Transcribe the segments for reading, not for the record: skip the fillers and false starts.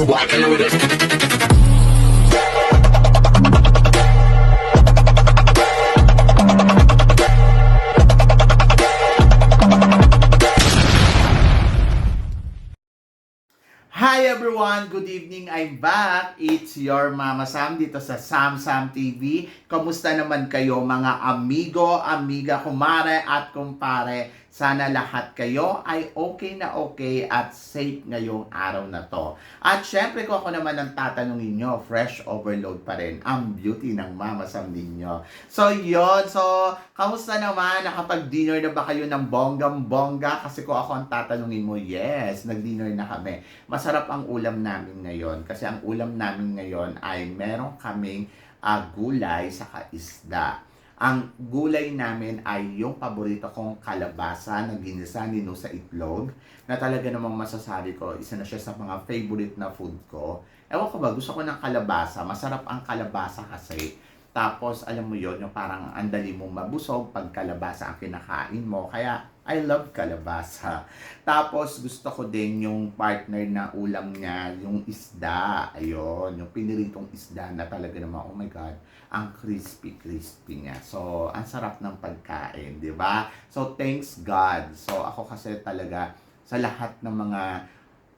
walking with it. Hi everyone! Good evening! I'm back! It's your Mama Sam dito sa Sam Sam TV. Kamusta naman kayo mga amigo, amiga, kumare at kumpare? Sana lahat kayo ay okay na okay at safe ngayong araw na to. At syempre kung ako naman ang tatanungin nyo, fresh overload pa rin ang beauty ng Mama Sam ninyo. So yun, kamusta naman? Nakapag-dinner na ba kayo ng bonggang-bongga? Kasi kung ako ang tatanungin mo, yes, nag-dinner na kami. Masarap ang ulam namin ngayon kasi ang ulam namin ngayon ay meron kaming gulay saka isda. Ang gulay namin ay yung paborito kong kalabasa na ginisa nino sa itlog na talaga namang masasabi ko, isa na siya sa mga favorite na food ko. Ewan ko ba, gusto ko ng kalabasa. Masarap ang kalabasa kasi. Tapos, alam mo yon yung parang andali mong mabusog pag kalabasa ang kinakain mo. Kaya, I love kalabasa. Tapos, gusto ko din yung partner na ulam niya, yung isda. Ayun, yung piniritong isda na talaga naman, oh my God, ang crispy niya. So, ang sarap ng pagkain, di ba? So, thanks God. So, ako kasi talaga, sa lahat ng mga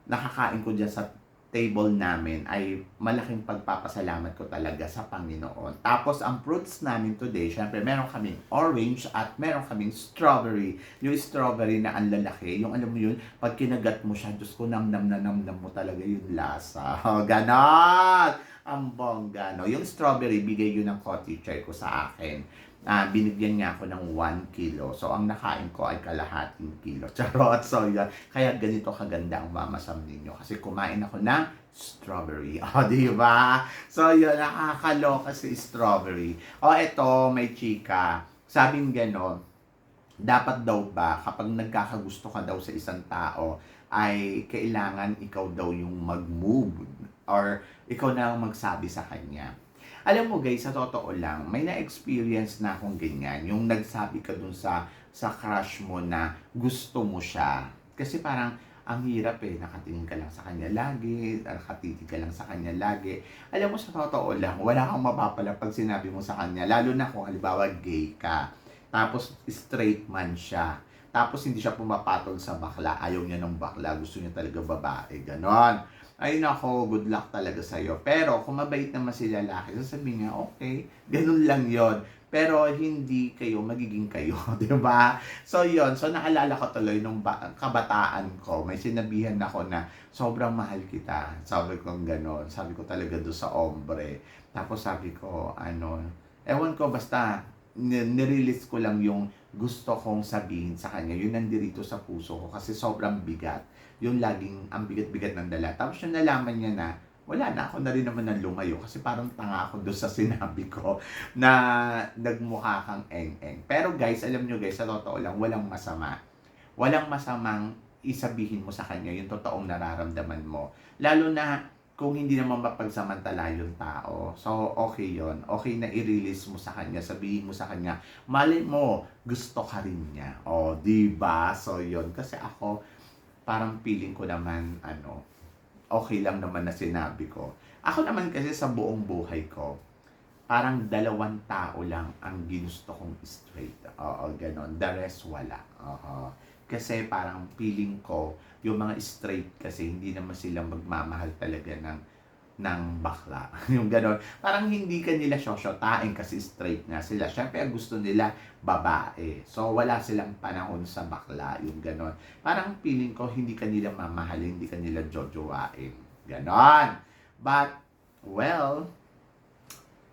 nakakain ko dyan sa table namin ay malaking pagpapasalamat ko talaga sa Panginoon. Tapos ang fruits namin today, syempre meron kaming orange at meron kaming strawberry. Yung strawberry na ang lalaki, yung alam mo yun, pag kinagat mo siya, Diyos ko, namnam na namnam mo talaga yung lasa. Ganon! Ang bongga, no? Yung strawberry, bigay yun ng co-teacher ko sa akin. Binigyan niya ako ng 1 kilo. So, ang nakain ko ay kalahating kilo. Charot. So, yun. Kaya ganito kaganda ang Mama Sam ninyo. Kasi kumain ako ng strawberry. O, di ba? So, yun. Nakakaloka si strawberry. O, eto, may chika. Sabing gano'n, dapat daw ba, kapag nagkakagusto ka daw sa isang tao, ay kailangan ikaw daw yung mag-move or ikaw na ang magsabi sa kanya. Alam mo guys, sa totoo lang, may na-experience na akong ganyan. Yung nagsabi ka dun sa crush mo na gusto mo siya. Kasi parang ang hirap nakatingin ka lang sa kanya lagi, nakatitig ka lang sa kanya lagi. Alam mo, sa totoo lang, wala kang mapapala pag sinabi mo sa kanya. Lalo na kung halimbawa gay ka. Tapos straight man siya. Tapos hindi siya pumapatol sa bakla. Ayaw niya ng bakla. Gusto niya talaga babae. Ganon. Ay nako, good luck talaga sa'yo. Pero kung mabait naman si lalaki, sasabihin niya, okay, ganun lang yon. Pero hindi kayo magiging kayo, di ba? So yon, so naalala ko tuloy nung kabataan ko, may sinabihan ako na sobrang mahal kita. Sabi ko gano'n, sabi ko talaga doon sa ombre. Tapos sabi ko, ewan ko, basta nirelease ko lang yung gusto kong sabihin sa kanya. Yun nandirito sa puso ko kasi sobrang bigat. Yung laging ang bigat-bigat ng dala. Tapos yung nalaman niya na wala na, ako na rin naman ng lumayo kasi parang tanga ako doon sa sinabi ko na nagmukha kang eng-eng. Pero guys, alam nyo guys, sa totoo lang, walang masama. Walang masamang isabihin mo sa kanya yung totoong nararamdaman mo. Lalo na kung hindi naman mapagsamantala yung tao. So, okay yon. Okay na i-release mo sa kanya. Sabihin mo sa kanya, mali mo, gusto ka rin niya. O, diba? So, yon. Kasi ako, parang feeling ko naman, okay lang naman na sinabi ko. Ako naman kasi sa buong buhay ko, parang 2 tao lang ang ginusto kong straight. Oo, ganon. The rest, wala. Oo. Kasi parang feeling ko, yung mga straight kasi hindi naman sila magmamahal talaga ng bakla. Yung ganon. Parang hindi ka nila shoshotain kasi straight nga sila. Siyempre, gusto nila babae. So, wala silang panahon sa bakla. Yung ganon. Parang feeling ko, hindi ka nila mamahalin, hindi ka nila jojowain. Ganon. But, well,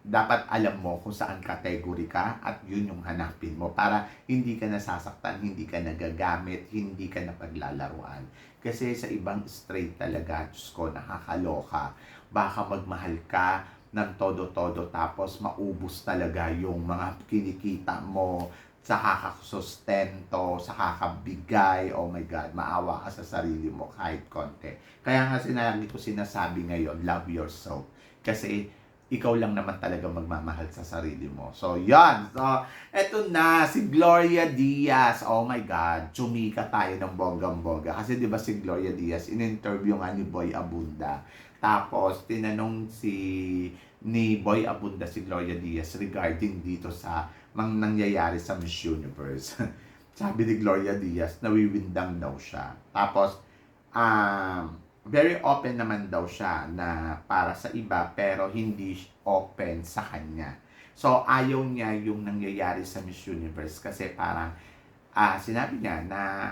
dapat alam mo kung saan category ka at yun yung hanapin mo para hindi ka nasasaktan, hindi ka nagagamit, hindi ka napaglalaruan. Kasi sa ibang straight talaga, Diyos ko, nakakaloka. Baka magmahal ka ng todo-todo tapos maubos talaga yung mga kinikita mo sa kakasustento, sa kakabigay. Oh my God, maawa ka sa sarili mo kahit konti. Kaya nga ko sinasabi ngayon, love yourself. Kasi ikaw lang naman talaga magmamahal sa sarili mo. So, yan. So, eto na, si Gloria Diaz. Oh my God, chumika tayo ng bonggang-bongga. Kasi di ba si Gloria Diaz, in-interview nga ni Boy Abunda. Tapos, tinanong ni Boy Abunda si Gloria Diaz regarding dito sa nangyayari sa Miss Universe. Sabi ni Gloria Diaz, nawiwindang daw siya. Tapos, very open naman daw siya na para sa iba pero hindi open sa kanya. So, ayaw niya yung nangyayari sa Miss Universe kasi parang sinabi niya na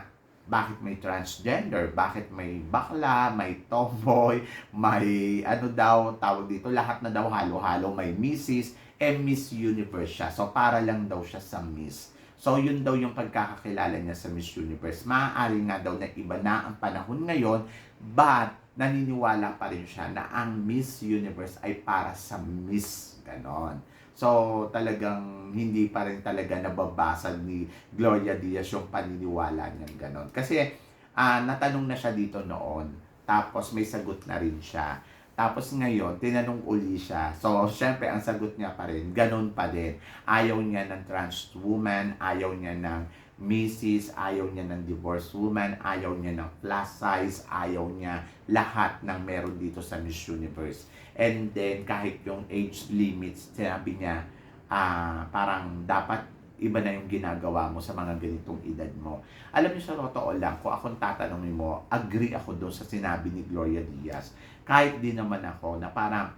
bakit may transgender, bakit may bakla, may tomboy, may ano daw, tawag dito, lahat na daw halo-halo, may Mrs. Miss Universe siya. So, para lang daw siya sa Miss. So, yun daw yung pagkakakilala niya sa Miss Universe. Maaari nga daw na iba na ang panahon ngayon, but naniniwala pa rin siya na ang Miss Universe ay para sa Miss. Ganon. So, talagang hindi pa rin talaga nababasag ni Gloria Diaz yung paniniwala niya ganon. Kasi, natanong na siya dito noon. Tapos, may sagot na rin siya. Tapos ngayon, tinanong uli siya. So, syempre, ang sagot niya pa rin, ganun pa din. Ayaw niya ng trans woman, ayaw niya ng Mrs., ayaw niya ng divorced woman, ayaw niya ng plus size, ayaw niya lahat ng meron dito sa Miss Universe. And then, kahit yung age limits, sinabi niya, parang dapat iba na yung ginagawa mo sa mga ganitong edad mo. Alam niyo, sa totoo lang, kung akong tatanungin mo, agree ako doon sa sinabi ni Gloria Diaz. Kahit di naman ako na parang,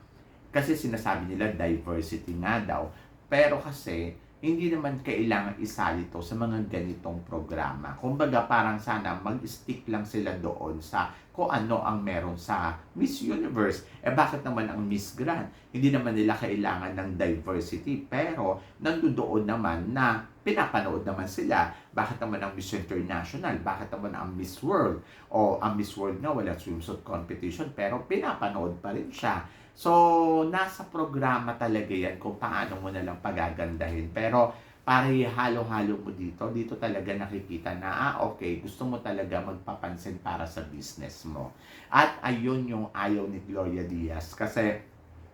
kasi sinasabi nila diversity nga daw, pero kasi, hindi naman kailangan isali to sa mga ganitong programa. Kumbaga parang sana mag-stick lang sila doon sa kung ano ang meron sa Miss Universe. Bakit naman ang Miss Grand? Hindi naman nila kailangan ng diversity. Pero nandoon naman na pinapanood naman sila. Bakit naman ang Miss International? Bakit naman ang Miss World? O ang Miss World nga wala swimsuit competition pero pinapanood pa rin siya. So, nasa programa talaga yan kung paano mo nalang pagagandahin. Pero, para ihalo-halo mo dito talaga nakikita na, okay, gusto mo talaga magpapansin para sa business mo. At ayun yung ayaw ni Gloria Diaz kasi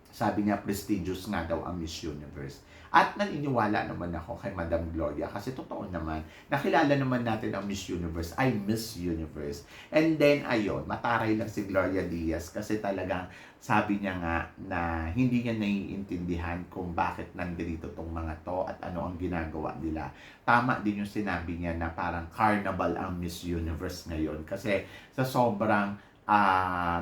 sabi niya prestigious nga daw ang Miss Universe. At naniniwala naman ako kay Madam Gloria kasi totoo naman, nakilala naman natin ang Miss Universe ay Miss Universe. And then, ayun, mataray lang si Gloria Diaz kasi talagang sabi niya nga na hindi niya naiintindihan kung bakit nandito tong mga to at ano ang ginagawa nila. Tama din yung sinabi niya na parang carnival ang Miss Universe ngayon kasi sa sobrang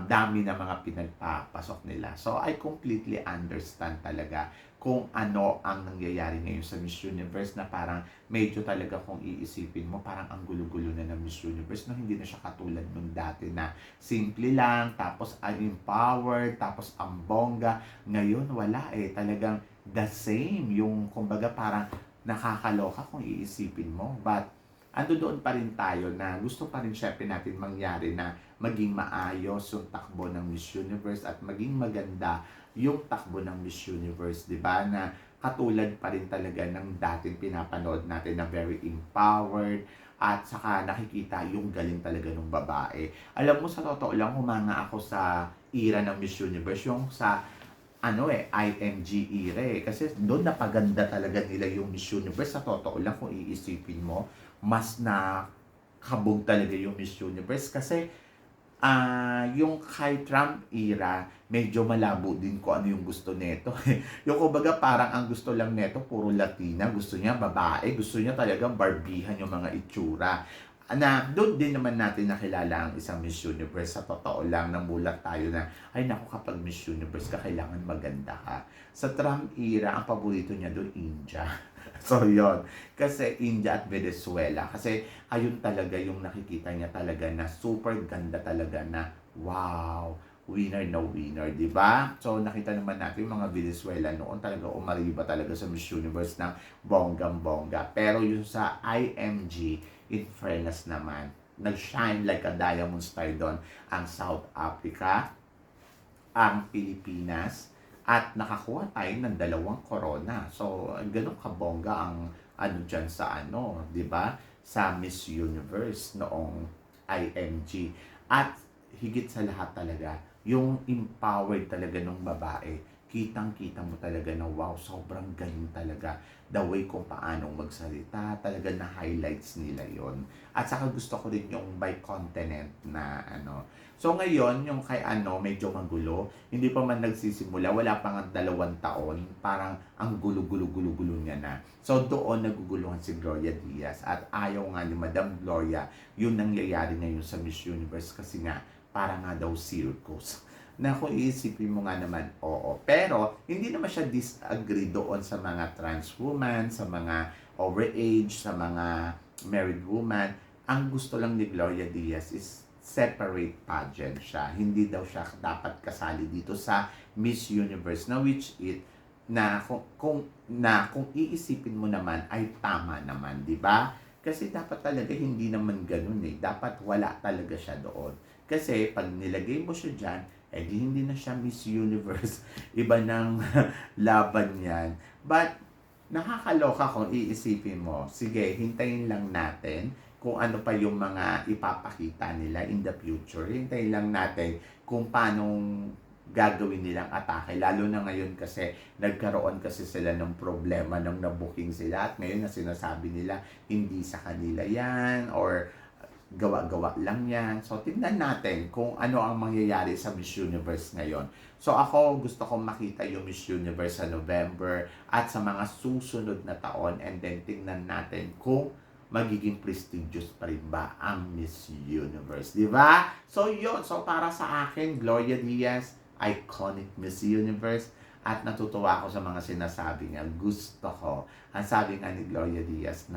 dami na mga pinagpapasok nila. So, I completely understand talaga kung ano ang nangyayari ngayon sa Miss Universe na parang medyo talaga kung iisipin mo, parang ang gulo-gulo na ng Miss Universe no, hindi na siya katulad nung dati na simple lang, tapos empowered, tapos ang bongga. Ngayon, wala talagang the same. Yung, kumbaga, parang nakakaloka kung iisipin mo. But, ando doon pa rin tayo na gusto pa rin syempre natin mangyari na maging maayos yung takbo ng Miss Universe at maging maganda yung takbo ng Miss Universe, di ba? Na katulad pa rin talaga ng dating pinapanood natin na very empowered at saka nakikita yung galing talaga ng babae. Alam mo, sa totoo lang, humanga ako sa era ng Miss Universe, yung sa IMG era Kasi doon napaganda talaga nila yung Miss Universe. Sa totoo lang, kung iisipin mo, mas na kabog talaga yung Miss Universe kasi yung kay Trump era, medyo malabo din kung ano yung gusto neto. Yung kumbaga parang ang gusto lang neto, puro Latina, gusto niya babae, gusto niya talagang barbihan yung mga itsura. Na doon din naman natin nakilala ang isang Miss Universe. Sa totoo lang, namulat tayo na, ay naku, kapag Miss Universe ka, kailangan maganda ka. Sa Trump era, ang paborito niya doon, India. So, yon. Kasi India at Venezuela. Kasi ayun talaga yung nakikita niya talaga na super ganda talaga na, wow, winner na winner, di ba? So, nakita naman natin yung mga Venezuela noon talaga umariba talaga sa Miss Universe ng bonggang-bongga. Pero yung sa IMG, in fairness naman, nag-shine like a diamond star doon ang South Africa, ang Pilipinas, at nakakuha tayo ng 2 corona. So, ganun kabongga ang dyan sa di ba? Sa Miss Universe noong IMG. At higit sa lahat talaga, yung empowered talaga ng babae. kitang-kita mo talaga na wow, sobrang galing talaga. The way kung paano magsalita, talaga na highlights nila yon. At saka gusto ko rin yung by continent na ano. So ngayon, yung kay ano, medyo magulo. Hindi pa man nagsisimula, wala pa nga 2 taon. Parang ang gulo-gulo-gulo-gulo niya na. So doon naguguluhan si Gloria Diaz. At ayaw nga ni Madam Gloria, yun nangyayari ngayon sa Miss Universe kasi nga, para nga daw circus. Na kung iisipin mo nga naman, oo. Pero, hindi naman siya disagree doon sa mga trans woman, sa mga overage, sa mga married woman. Ang gusto lang ni Gloria Diaz is separate pageant siya. Hindi daw siya dapat kasali dito sa Miss Universe na which it na kung iisipin mo naman ay tama naman, di ba? Kasi dapat talaga hindi naman ganun eh. Dapat wala talaga siya doon. Kasi pag nilagay mo siya dyan, eh di hindi na siya Miss Universe. Iba ng laban yan. But, nakakaloka kung iisipin mo. Sige, hintayin lang natin kung ano pa yung mga ipapakita nila in the future. Hintayin lang natin kung paano gagawin nilang atake. Lalo na ngayon kasi nagkaroon kasi sila ng problema nung nabooking sila. At ngayon na sinasabi nila, hindi sa kanila yan or gawa-gawa lang yan. So, tingnan natin kung ano ang mangyayari sa Miss Universe ngayon. So, ako gusto kong makita yung Miss Universe sa November at sa mga susunod na taon and then tingnan natin kung magiging prestigious pa rin ba ang Miss Universe. Di ba? So, yun. So, para sa akin, Gloria Diaz, iconic Miss Universe. At natutuwa ako sa mga sinasabi niya. Gusto ko. Ang sabi nga ni Gloria Diaz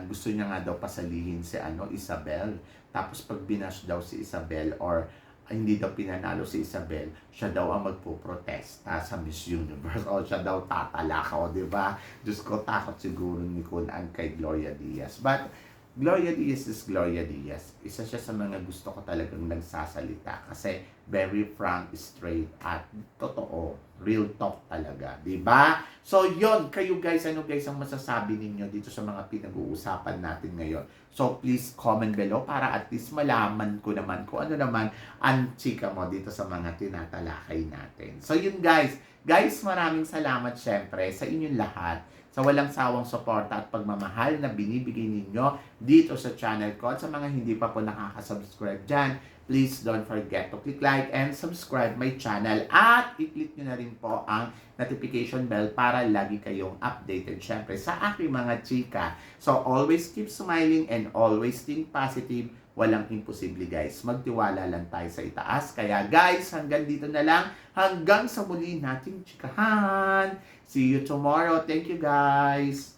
gusto niya nga daw pasalihin si Isabel. Tapos pag binash daw si Isabel or hindi daw pinanalo si Isabel, siya daw ang magpo-protesta sa Miss Universe o siya daw tatalak o, di ba? Diyos ko, takot siguro ni Kunan kay Gloria Diaz. But Gloria Diaz is Gloria Diaz. Isa siya sa mga gusto ko talagang nagsasalita kasi very frank, straight at totoo. Real talk talaga, di ba? So, yon kayo guys, ano guys ang masasabi ninyo dito sa mga pinag-uusapan natin ngayon? So, please comment below para at least malaman ko naman kung ano naman ang chika mo dito sa mga tinatalakay natin. So, yun guys. Guys, maraming salamat syempre sa inyong lahat sa walang sawang suporta at pagmamahal na binibigay ninyo dito sa channel ko. At sa mga hindi pa po nakaka-subscribe dyan, please don't forget to click like and subscribe my channel. At i-click nyo na rin po ang notification bell para lagi kayong updated syempre sa aking mga chika. So always keep smiling and always think positive. Walang imposible guys. Magtiwala lang tayo sa itaas. Kaya guys, hanggang dito na lang. Hanggang sa muli nating chikahan. See you tomorrow. Thank you guys.